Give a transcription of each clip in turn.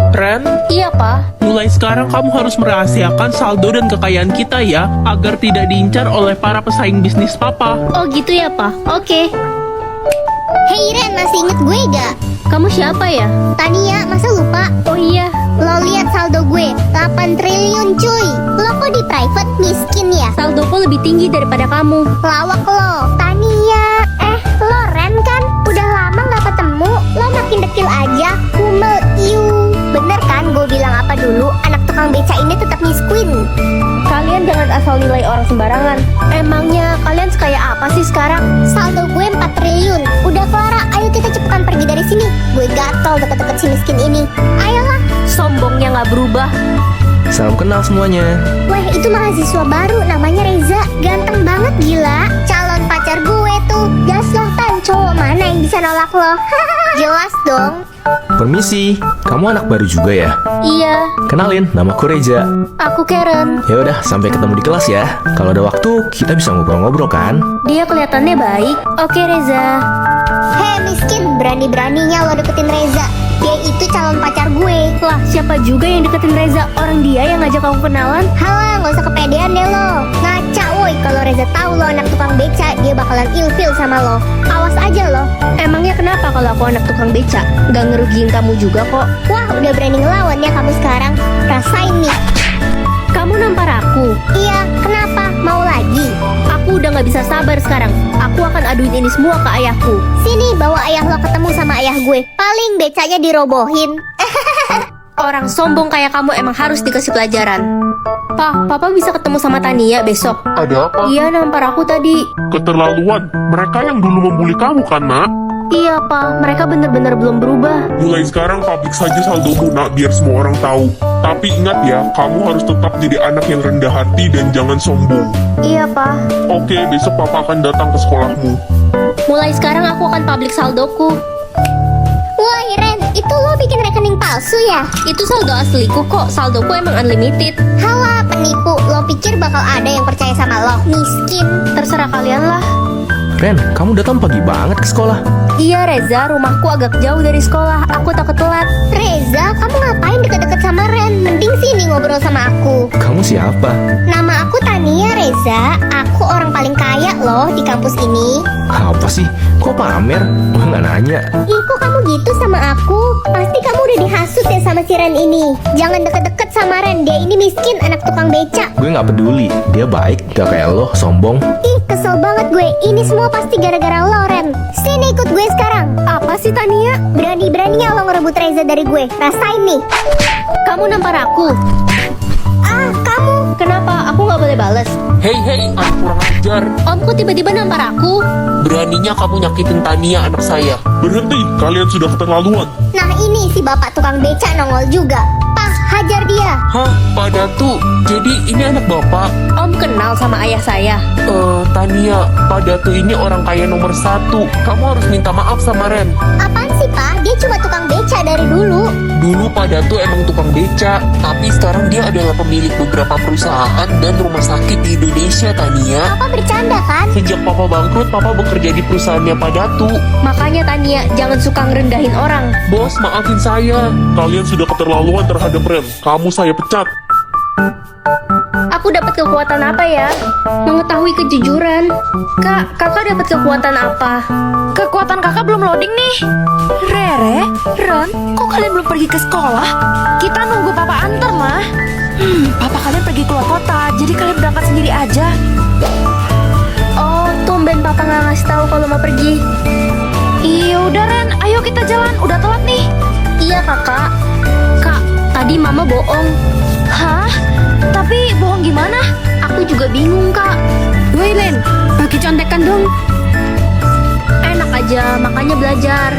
Ren, Iya, Pak. mulai sekarang kamu harus merahasiakan saldo dan kekayaan kita ya, agar tidak diincar oleh para pesaing bisnis Papa. Oh gitu ya, Pak. Oke. Hey Ren, masih inget gue gak? Kamu siapa ya? Tania, masa lupa? Oh iya. Lo lihat saldo gue, 8 triliun cuy. Lo kok di private miskin ya? Saldoku lebih tinggi daripada kamu. Lawak lo, Tania. Lo Ren kan? Udah lama gak ketemu. Lo makin dekil aja. Kumel, iu. Bener kan gue bilang apa dulu? Anak tukang beca ini tetap miskin. Kalian jangan asal nilai orang sembarangan. Emangnya kalian sekaya apa sih sekarang? Saldo gue 4 triliun. Udah Clara, ayo kita cepetan pergi dari sini. Gue gatel deket-deket si miskin ini. Ayolah. Sombongnya nggak berubah. Salam kenal semuanya. Weh, itu mahasiswa baru namanya Reza. Ganteng banget gila. Calon pacar gue tuh. Gas loh Tan, cowok mana yang bisa nolak lo? Jelas dong. Permisi, kamu anak baru juga ya? Iya, Kenalin, namaku Reza. aku Karen. Ya udah, sampai ketemu di kelas ya. Kalau ada waktu, kita bisa ngobrol-ngobrol kan? Dia kelihatannya baik. Oke, Reza. Hei miskin, berani-beraninya lo deketin Reza. Dia itu calon pacar gue. Lah, siapa juga yang deketin Reza? Orang dia yang ngajak kamu kenalan. Halah, gak usah kepedean deh lo. Ngaca woi, kalau Reza tahu lo anak tukang beca, dia bakalan ilfil sama lo. Awas aja lo. Emangnya kenapa kalau aku anak tukang beca? Gak ngerugiin kamu juga kok. Wah, udah berani ngelawan ya kamu sekarang. Rasain nih. Kamu nampar aku. Iya, kenapa? Mau lagi? Aku udah gak bisa sabar sekarang. Aku akan aduin ini semua ke ayahku. Sini, bawa ayah lo ketemu sama ayah gue. Paling becanya dirobohin. Orang sombong kayak kamu emang harus dikasih pelajaran. Papa bisa ketemu sama Tania besok. Ada apa? Iya, nampar aku tadi. Keterlaluan. Mereka yang dulu membuli kamu kan, nak? Iya, Pa. Mereka bener-bener belum berubah. Mulai sekarang publik saja saldomu, nak, biar semua orang tahu. Tapi ingat ya, kamu harus tetap jadi anak yang rendah hati dan jangan sombong. Iya, Pa. Oke, besok papa akan datang ke sekolahmu. Mulai sekarang aku akan publik saldoku. Wah, Ren, itu lo bikin rekening palsu ya? Itu saldo asliku kok. Saldoku emang unlimited. Halah, penipu. Lo pikir bakal ada yang percaya sama lo? Miskin. Terserah kalian lah. Ren, kamu datang pagi banget ke sekolah. Iya, Reza. Rumahku agak jauh dari sekolah. Aku takut telat. Reza, kamu ngapain deket-deket sama Ren? Mending sini ngobrol sama aku. Kamu siapa? Nama aku Tania, Reza. Aku orang paling kaya loh di kampus ini. Apa sih? Kok pamer? Gue nggak nanya. Ih, kok kamu gitu sama aku? Pasti kamu udah dihasut ya sama si Ren ini. Jangan deket-deket sama Ren. Dia ini miskin, anak tukang beca. Gue nggak peduli. Dia baik, gak kayak lo, sombong. Ih, kesel banget gue. Ini semua pasti gara-gara lo, Ren. Sini ikut gue sekarang. Apa sih, Tania? Berani-beraninya lo ngerebut Reza dari gue. Rasain nih. Kamu nampar aku. Ah, kamu. Kenapa? Aku nggak boleh bales. Hei, anak kurang ajar. Om kok tiba-tiba nampar aku? Beraninya kamu nyakitin Tania, anak saya. Berhenti, kalian sudah keterlaluan. Nah ini si bapak tukang beca nongol juga. Pah, hajar dia. Hah, Pak Datu? Jadi ini anak bapak? Om kenal sama ayah saya. Tania, Pak Datu ini orang kaya nomor 1. Kamu harus minta maaf sama Ren. Apaan sih, Pak? Dia cuma tukang beca dari dulu. Dulu Pak Datu emang tukang beca, tapi sekarang dia adalah pemilik beberapa perusahaan dan rumah sakit di Indonesia, Tania. Papa bercanda kan? Sejak Papa bangkrut, Papa bekerja di perusahaannya Pak Datu. Makanya Tania, jangan suka ngerendahin orang. Bos, maafin saya. Kalian sudah keterlaluan terhadap Ren. Kamu saya pecat. Aku dapat kekuatan apa ya? Mengetahui kejujuran. Kakak dapat kekuatan apa? Kekuatan kakak belum loading nih. Rere, Ren, kok kalian belum pergi ke sekolah? Kita nunggu papa antar, mah. Papa kalian pergi keluar kota, jadi kalian berangkat sendiri aja. Oh, tumben papa nggak ngasih tahu kalau mau pergi. Iya udah Ren, ayo kita jalan, udah telat nih. Iya kakak. Kak, tadi mama bohong. Hah? Tapi bohong gimana? Aku juga bingung kak. Woi Len, bagi contekan dong. Enak aja, makanya belajar.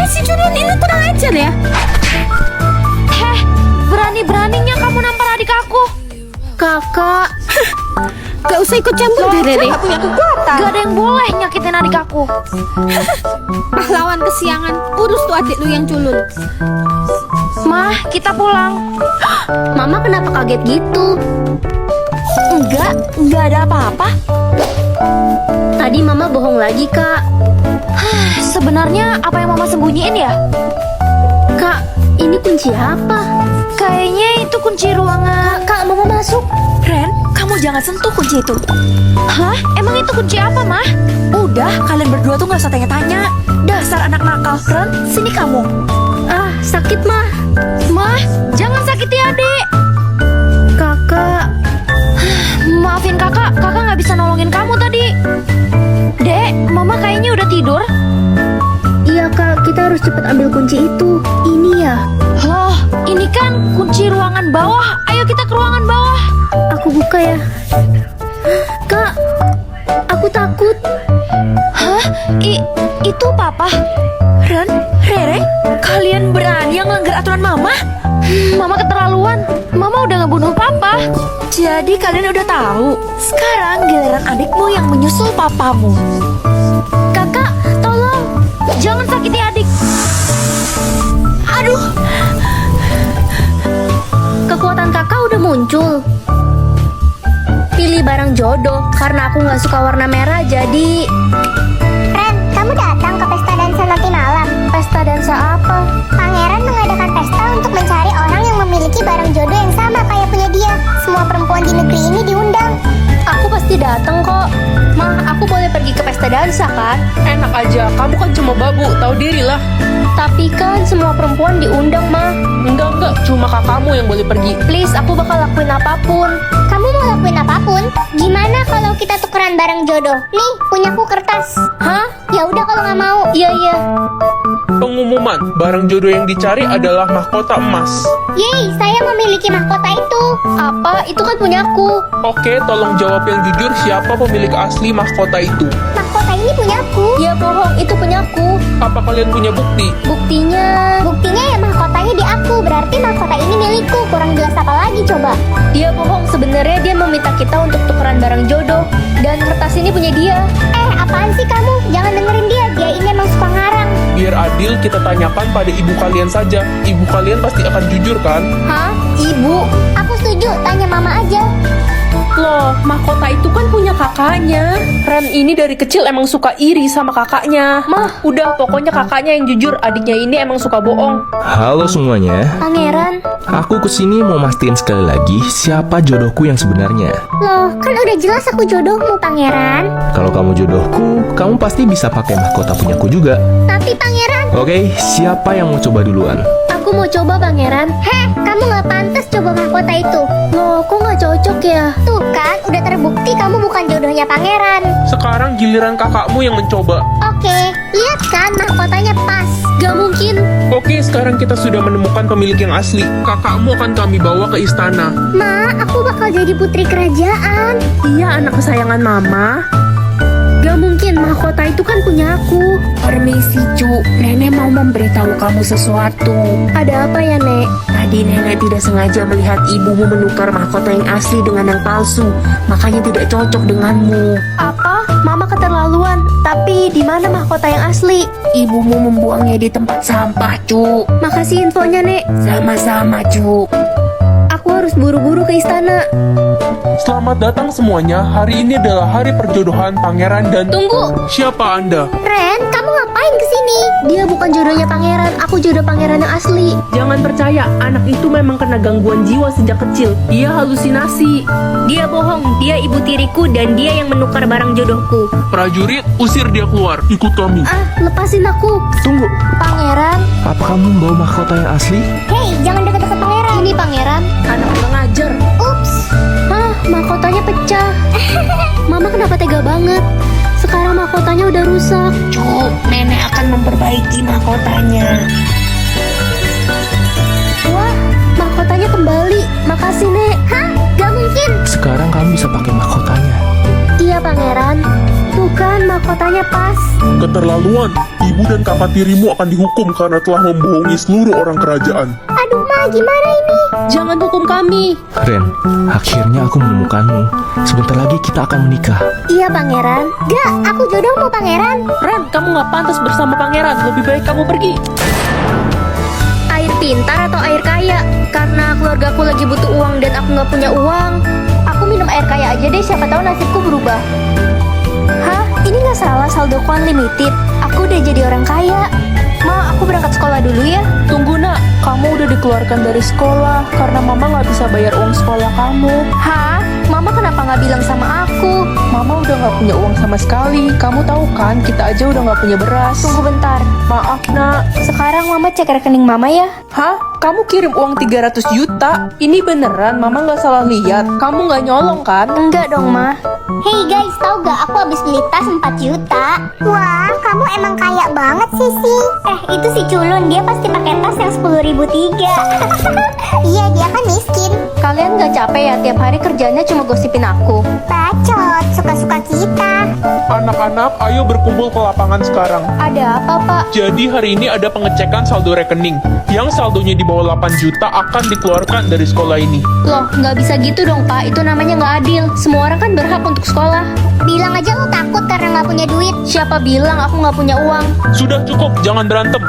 Si Junun ini kurang ajar ya. Berani-beraninya kamu nampar adik aku. Kakak. Gak usah ikut campur deh Rere. Gak punya kekuatan. Gak ada yang boleh nyakitin adik aku. Pahlawan kesiangan, urus tuh adik lu yang culun. Mah, kita pulang. Mama kenapa kaget gitu? Enggak ada apa-apa. Tadi mama bohong lagi kak. Sebenarnya apa yang mama sembunyiin ya? Kak, kunci apa? Kayaknya itu kunci ruangan. Kak, Mama masuk. Ren, kamu jangan sentuh kunci itu. Hah? Emang itu kunci apa, Mah? Udah, kalian berdua tuh gak usah tanya-tanya. Dasar anak nakal. Ren, sini kamu. Ah, sakit mah. Mah, jangan sakiti adik. Kakak, Maafin kakak gak bisa nolongin kamu tadi. Dek, Mama kayaknya udah tidur. iya Kak, kita harus cepat ambil kunci itu. Ini ya. Loh, ini kan kunci ruangan bawah. Ayo kita ke ruangan bawah. Aku buka ya. Kak, aku takut. Hah? Itu papa? Ren, Rere, kalian berani yang melanggar aturan Mama? Mama keterlaluan. Mama udah ngebunuh papa. Jadi kalian udah tahu. Sekarang giliran adikmu yang menyusul papamu. Kakak, tolong. Jangan sakiti adik. Aduh. Kekuatan kakak udah muncul. Pilih barang jodoh. Karena aku nggak suka warna merah, jadi... Ren, kamu datang ke pesta dansa nanti malam. Pesta dansa apa? Pangeran mengadakan pesta untuk mencari orang yang memiliki barang jodoh yang sama kayak punya dia. Semua perempuan di negeri ini diundang. Aku pasti datang kok. Mah, aku boleh pergi ke pesta dansa kan? Enak aja, kamu kan cuma babu, tahu diri lah. Tapi kan semua perempuan diundang, Mah. Enggak, cuma kakakmu yang boleh pergi. Please, aku bakal lakuin apapun. Kamu mau lakuin apapun? Gimana kalau kita tukeran barang jodoh? Nih, punyaku kertas. Hah? Ya udah kalau nggak mau. Iya. Pengumuman, barang jodoh yang dicari adalah mahkota emas. Yeay, saya memiliki mahkota itu. Apa? Itu kan punyaku. Oke, tolong jawab yang jujur, siapa pemilik asli mahkota itu? Mahkota ini punyaku. Ya bohong, itu punyaku. Apa kalian punya bukti? Buktinya... Buktinya ya mahkotanya di aku. Berarti mahkota ini milikku. Kurang jelas apa lagi coba? Dia bohong, sebenarnya dia meminta kita untuk tukeran barang jodoh. Dan kertas ini punya dia. Apaan sih kamu? Jangan dengerin dia. Dia ini emang suka ngarang. Biar adil, kita tanyakan pada ibu kalian saja. Ibu kalian pasti akan jujur kan? Hah? Ibu? Aku setuju. Tanya mama aja. Loh, mahkota itu kan punya kakaknya. Ren ini dari kecil emang suka iri sama kakaknya. Mah, udah pokoknya kakaknya yang jujur, adiknya ini emang suka bohong. Halo semuanya, Pangeran? aku kesini mau mastiin sekali lagi siapa jodohku yang sebenarnya. Loh, kan udah jelas aku jodohmu, Pangeran. Kalau kamu jodohku, kamu pasti bisa pakai mahkota punyaku juga. Tapi Pangeran, Oke, siapa yang mau coba duluan? Aku mau coba, Pangeran. kamu nggak pantas coba mahkota itu. Loh, kok nggak cocok ya? Tuh kan, udah terbukti kamu bukan jodohnya Pangeran. Sekarang giliran kakakmu yang mencoba. Oke, lihat kan mahkotanya pas. Gak mungkin. Oke, sekarang kita sudah menemukan pemilik yang asli. Kakakmu akan kami bawa ke istana. Ma, aku bakal jadi putri kerajaan. Iya, anak kesayangan mama. Gak mungkin, mahkota itu kan punya aku. Permisi, Cu. Nenek mau memberitahu kamu sesuatu. Ada apa ya, Nek? Tadi nenek tidak sengaja melihat ibumu menukar mahkota yang asli dengan yang palsu. Makanya tidak cocok denganmu. Apa? Mama keterlaluan. Tapi di mana mahkota yang asli? Ibumu membuangnya di tempat sampah, Cu. Makasih infonya, Nek. Sama-sama, Cu. Aku harus buru-buru ke istana. Selamat datang semuanya. Hari ini adalah hari perjodohan Pangeran dan... Tunggu. Siapa Anda? Ren, kamu ngapain kesini? Dia bukan jodohnya Pangeran. Aku jodoh Pangeran yang asli. Jangan percaya, anak itu memang kena gangguan jiwa sejak kecil. Dia halusinasi. Dia bohong. Dia ibu tiriku dan dia yang menukar barang jodohku. Prajurit, usir dia keluar. Ikut kami. Lepasin aku. Tunggu, Pangeran. apa kamu membawa mahkota yang asli? Hei, jangan deket-deket Pangeran. Ini Pangeran. Anak kurang ajar. Ups. Mahkotanya pecah. Mama kenapa tega banget? Sekarang mahkotanya udah rusak. Cu, nenek akan memperbaiki mahkotanya. Wah, mahkotanya kembali. Makasih, Nek. Hah? Gak mungkin. Sekarang kamu bisa pakai mahkotanya. Iya, Pangeran. Tuh kan, mahkotanya pas. Keterlaluan, ibu dan kakak tirimu akan dihukum karena telah membohongi seluruh orang kerajaan. Aduh, Ma, gimana ini? Jangan hukum kami. Ren, akhirnya aku menemukanmu. Sebentar lagi kita akan menikah. Iya, Pangeran. Gak, aku jodohmu, Pangeran. Ren, kamu nggak pantas bersama pangeran. Lebih baik kamu pergi. Air pintar atau air kaya? Karena keluargaku lagi butuh uang dan aku nggak punya uang. Aku minum air kaya aja deh, siapa tahu nasibku berubah. Hah? Ini nggak salah, saldoku unlimited. Aku udah jadi orang kaya. Ma, aku berangkat sekolah dulu ya. Tunggu nak, kamu udah udah dikeluarkan dari sekolah karena mama nggak bisa bayar uang sekolah kamu. Hah? Mama kenapa nggak bilang sama aku? Mama udah nggak punya uang sama sekali. Kamu tahu kan, kita aja udah nggak punya beras. Tunggu bentar. Maaf, nak. Sekarang Mama cek rekening Mama ya. Hah? Kamu kirim uang 300 juta? Ini beneran, Mama nggak salah lihat. Kamu nggak nyolong kan? Enggak dong, Ma. Hey guys, tau gak aku habis beli tas 4 juta? Wah, kamu emang kaya banget sih sih. Itu si culun, dia pasti pakai tas yang 10.003. Iya, dia kan miskin. Kalian nggak capek ya tiap hari kerjanya cuma gosipin aku? Bacot, suka-suka kita. Anak-anak, ayo berkumpul ke lapangan sekarang. Ada apa, Pak? Jadi hari ini ada pengecekan saldo rekening. Yang saldonya di bawah 8 juta akan dikeluarkan dari sekolah ini. Loh, nggak bisa gitu dong, Pak. Itu namanya nggak adil. Semua orang kan berhak untuk sekolah. Bilang aja lo takut karena nggak punya duit. Siapa bilang aku nggak punya uang? Sudah cukup, jangan berantem.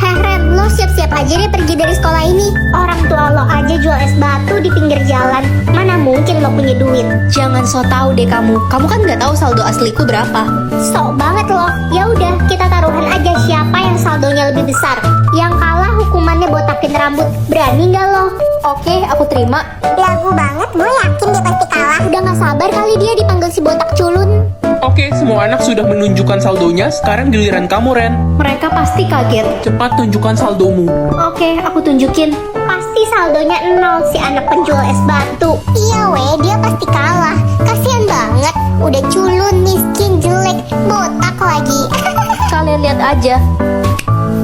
Heh Ren, lo siap-siap aja deh pergi dari sekolah ini. Orang tua lo aja jual es batu di pinggir jalan. Mana mungkin lo punya duit? Jangan so tau deh kamu. Kamu kan nggak tahu saldo asliku berapa. Sok banget lo. Ya udah, kita taruhan aja siapa yang saldonya lebih besar. Yang kalah hukumannya botakin rambut. Berani nggak lo? Oke, aku terima. Lagu banget, gue yakin dia pasti kalah. Udah gak sabar kali dia dipanggil si botak culun. Oke, semua anak sudah menunjukkan saldonya. Sekarang giliran kamu, Ren. Mereka pasti kaget. Cepat tunjukkan saldomu. Oke, aku tunjukin. Pasti saldonya 0 si anak penjual es batu. Iya weh, dia pasti kalah. Kasian banget, udah culun, miskin, jelek, botak lagi. Kalian lihat aja.